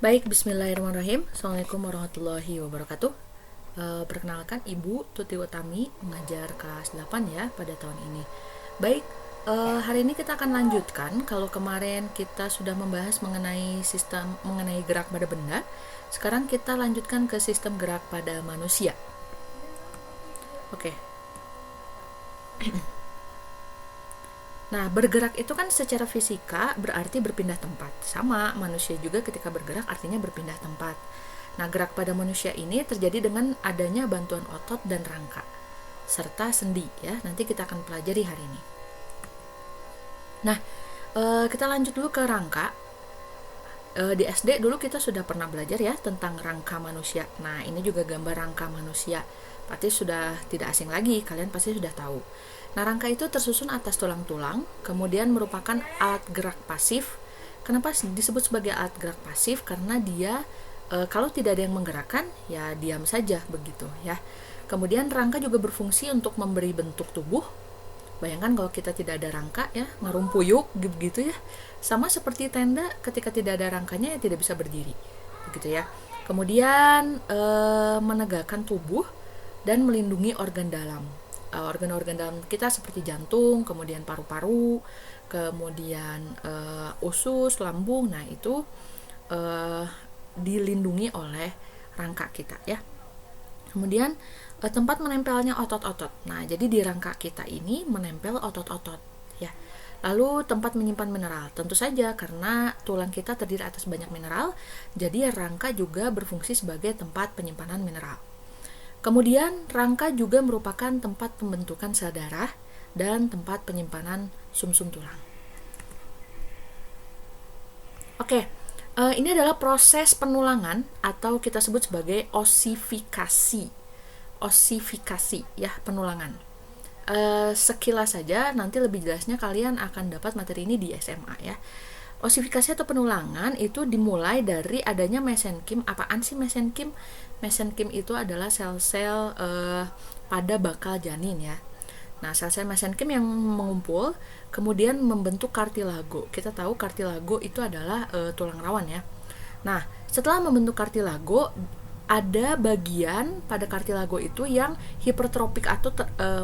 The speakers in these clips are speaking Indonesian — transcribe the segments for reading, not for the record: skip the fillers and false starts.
Baik, bismillahirrahmanirrahim. Assalamualaikum warahmatullahi wabarakatuh. Perkenalkan, Ibu Tuti Utami, mengajar kelas 8 ya pada tahun ini. Baik, hari ini kita akan lanjutkan. Kalau kemarin kita sudah membahas mengenai gerak pada benda, sekarang kita lanjutkan ke sistem gerak pada manusia. Oke. Nah, bergerak itu kan secara fisika berarti berpindah tempat. Sama, manusia juga ketika bergerak artinya berpindah tempat. Nah, gerak pada manusia ini terjadi dengan adanya bantuan otot dan rangka, serta sendi ya. Nanti kita akan pelajari hari ini. Nah, kita lanjut dulu ke rangka. Di SD dulu kita sudah pernah belajar ya tentang rangka manusia. Nah, ini juga gambar rangka manusia. Pasti sudah tidak asing lagi, kalian pasti sudah tahu. Nah, rangka itu tersusun atas tulang-tulang, kemudian merupakan alat gerak pasif. Kenapa disebut sebagai alat gerak pasif? Karena dia kalau tidak ada yang menggerakkan, ya diam saja begitu ya. Kemudian rangka juga berfungsi untuk memberi bentuk tubuh. Bayangkan kalau kita tidak ada rangka ya, ngerumpuyuk gitu ya. Sama seperti tenda, ketika tidak ada rangkanya ya tidak bisa berdiri. Begitu ya. Kemudian menegakkan tubuh dan melindungi organ dalam. Organ-organ dalam kita seperti jantung, kemudian paru-paru, kemudian usus, lambung. Nah, itu dilindungi oleh rangka kita ya. Kemudian tempat menempelnya otot-otot. Nah, jadi di rangka kita ini menempel otot-otot ya. Lalu tempat menyimpan mineral. Tentu saja karena tulang kita terdiri atas banyak mineral, jadi rangka juga berfungsi sebagai tempat penyimpanan mineral. Kemudian rangka juga merupakan tempat pembentukan sel darah dan tempat penyimpanan sumsum tulang. Oke, ini adalah proses penulangan atau kita sebut sebagai osifikasi. Osifikasi ya, penulangan. Sekilas saja, nanti lebih jelasnya kalian akan dapat materi ini di SMA ya. Osifikasi atau penulangan itu dimulai dari adanya mesenkim. Apaan sih mesenkim? Mesenkim itu adalah sel-sel pada bakal janin ya. Nah, sel-sel mesenkim yang mengumpul kemudian membentuk kartilago. Kita tahu kartilago itu adalah tulang rawan ya. Nah, setelah membentuk kartilago, ada bagian pada kartilago itu yang hipertropik atau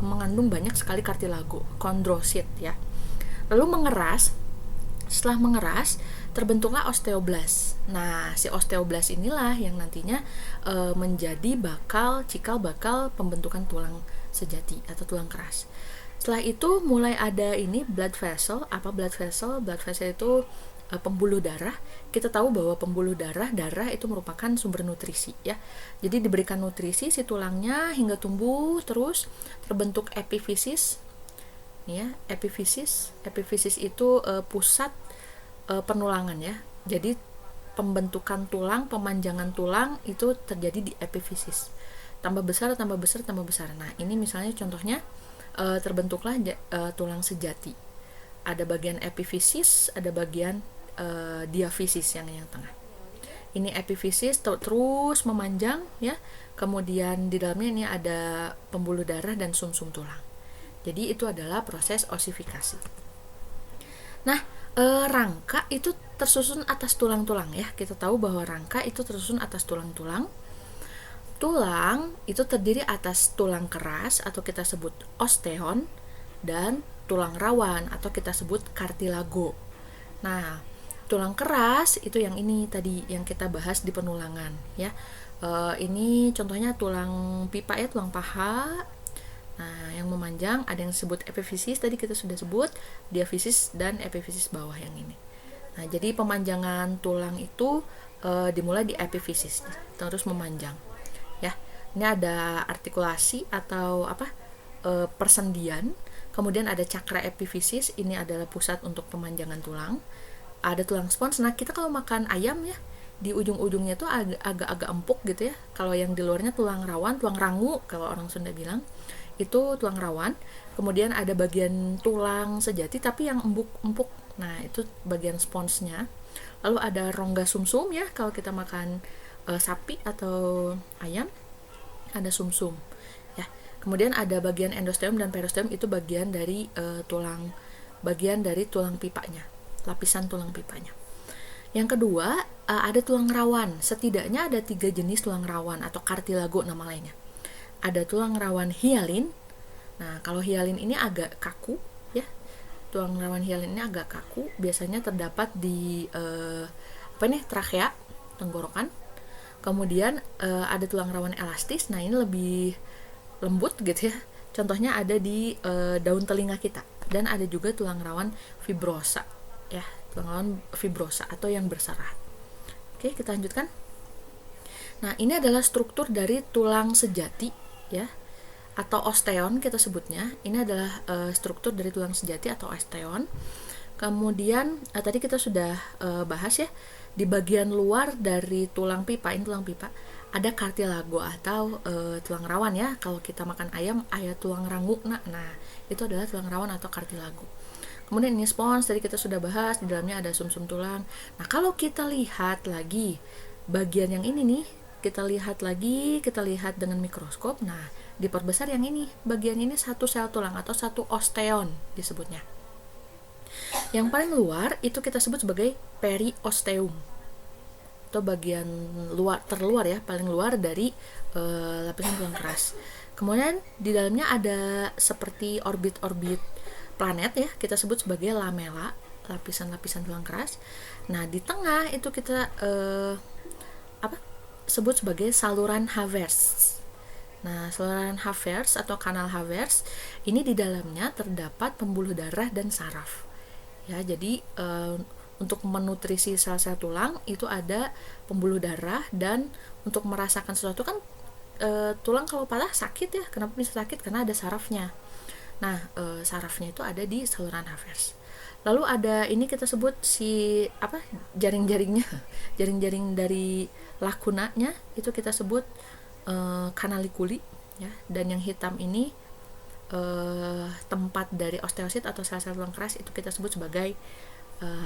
mengandung banyak sekali kartilago, kondrosit ya. Lalu mengeras. Setelah mengeras, terbentuklah osteoblas. Nah, si osteoblas inilah yang nantinya menjadi cikal bakal pembentukan tulang sejati atau tulang keras. Setelah itu mulai ada ini blood vessel. Apa blood vessel? Blood vessel itu pembuluh darah. Kita tahu bahwa pembuluh darah itu merupakan sumber nutrisi ya. Jadi diberikan nutrisi si tulangnya hingga tumbuh terus, terbentuk epifisis. Ya, epifisis itu pusat penulangan ya. Jadi pembentukan tulang, pemanjangan tulang itu terjadi di epifisis. Tambah besar. Nah, ini misalnya contohnya terbentuklah tulang sejati. Ada bagian epifisis, ada bagian diafisis yang tengah. Ini epifisis terus memanjang ya. Kemudian di dalamnya ini ada pembuluh darah dan sumsum tulang. Jadi itu adalah proses osifikasi. Nah, rangka itu tersusun atas tulang-tulang ya. Kita tahu bahwa rangka itu tersusun atas tulang-tulang. Tulang itu terdiri atas tulang keras atau kita sebut osteon dan tulang rawan atau kita sebut kartilago. Nah, tulang keras itu yang ini tadi yang kita bahas di penulangan ya. Ini contohnya tulang pipa ya, tulang paha. Nah, yang memanjang ada yang disebut epifisis, tadi kita sudah sebut, diafisis dan epifisis bawah yang ini. Nah, jadi pemanjangan tulang itu dimulai di epifisis, terus memanjang. Ya, ini ada artikulasi atau persendian. Kemudian ada cakra epifisis, ini adalah pusat untuk pemanjangan tulang. Ada tulang spons. Nah, kita kalau makan ayam ya, di ujung-ujungnya tuh agak-agak empuk gitu ya. Kalau yang di luarnya tulang rawan, tulang rangu kalau orang Sunda bilang. Itu tulang rawan. Kemudian ada bagian tulang sejati tapi yang empuk. Nah, itu bagian sponsnya. Lalu ada rongga sumsum ya, kalau kita makan sapi atau ayam ada sumsum ya. Kemudian ada bagian endosteum dan periosteum, itu bagian dari tulang pipanya, lapisan tulang pipanya. Yang kedua, ada tulang rawan. Setidaknya ada 3 jenis tulang rawan atau kartilago nama lainnya. Ada tulang rawan hialin. Nah, kalau hialin ini agak kaku ya. Tulang rawan hialin ini agak kaku, biasanya terdapat di trakea, tenggorokan. Kemudian ada tulang rawan elastis. Nah, ini lebih lembut gitu ya. Contohnya ada di daun telinga kita. Dan ada juga tulang rawan fibrosa ya, tulang rawan fibrosa atau yang berserah. Oke, kita lanjutkan. Nah, ini adalah struktur dari tulang sejati ya, atau osteon kita sebutnya. Ini adalah struktur dari tulang sejati atau osteon. Kemudian tadi kita sudah bahas ya, di bagian luar dari tulang pipa, ini tulang pipa, ada kartilago atau tulang rawan ya. Kalau kita makan ayam, tulang rangu. Nah, itu adalah tulang rawan atau kartilago. Kemudian ini spons, tadi kita sudah bahas, di dalamnya ada sumsum tulang. Nah, kalau kita lihat lagi bagian yang ini nih, kita lihat dengan mikroskop. Nah, diperbesar yang ini, bagian ini satu sel tulang atau satu osteon disebutnya. Yang paling luar itu kita sebut sebagai periosteum, atau bagian luar terluar ya, paling luar dari lapisan tulang keras. Kemudian di dalamnya ada seperti orbit-orbit planet ya, kita sebut sebagai lamela, lapisan-lapisan tulang keras. Nah, di tengah itu kita sebut sebagai saluran Havertz. Nah, saluran Havertz atau kanal Havertz ini di dalamnya terdapat pembuluh darah dan saraf. Ya, jadi untuk menutrisi sel-sel tulang itu ada pembuluh darah, dan untuk merasakan sesuatu kan tulang kalau patah sakit ya. Kenapa bisa sakit? Karena ada sarafnya. Nah, sarafnya itu ada di saluran Havertz. Lalu ada ini kita sebut jaring-jaringnya, jaring-jaring dari lakunanya itu kita sebut kanalikuli ya. Dan yang hitam ini tempat dari osteosit atau sel-sel tulang keras itu kita sebut sebagai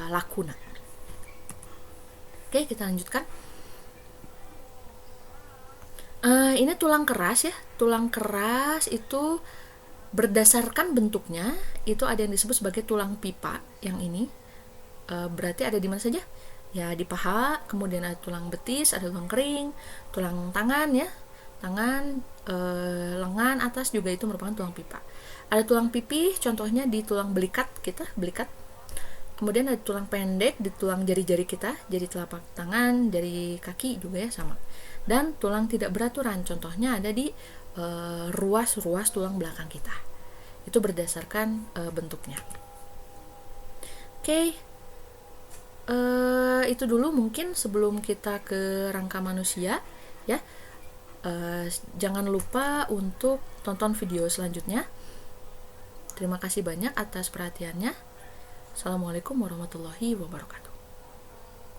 lakuna. Oke, kita lanjutkan. Ini tulang keras ya. Tulang keras itu berdasarkan bentuknya itu ada yang disebut sebagai tulang pipa. Yang ini berarti ada di mana saja? Ya, di paha, kemudian ada tulang betis, ada tulang kering, tulang tangan ya. Tangan, lengan atas juga itu merupakan tulang pipa. Ada tulang pipih, contohnya di tulang belikat kita, belikat. Kemudian ada tulang pendek di tulang jari-jari kita, jari telapak tangan, jari kaki juga ya sama. Dan tulang tidak beraturan, contohnya ada di ruas-ruas tulang belakang kita. Itu berdasarkan bentuknya. Oke. Itu dulu mungkin sebelum kita ke rangka manusia ya. Jangan lupa untuk tonton video selanjutnya. Terima kasih banyak atas perhatiannya. Assalamualaikum warahmatullahi wabarakatuh.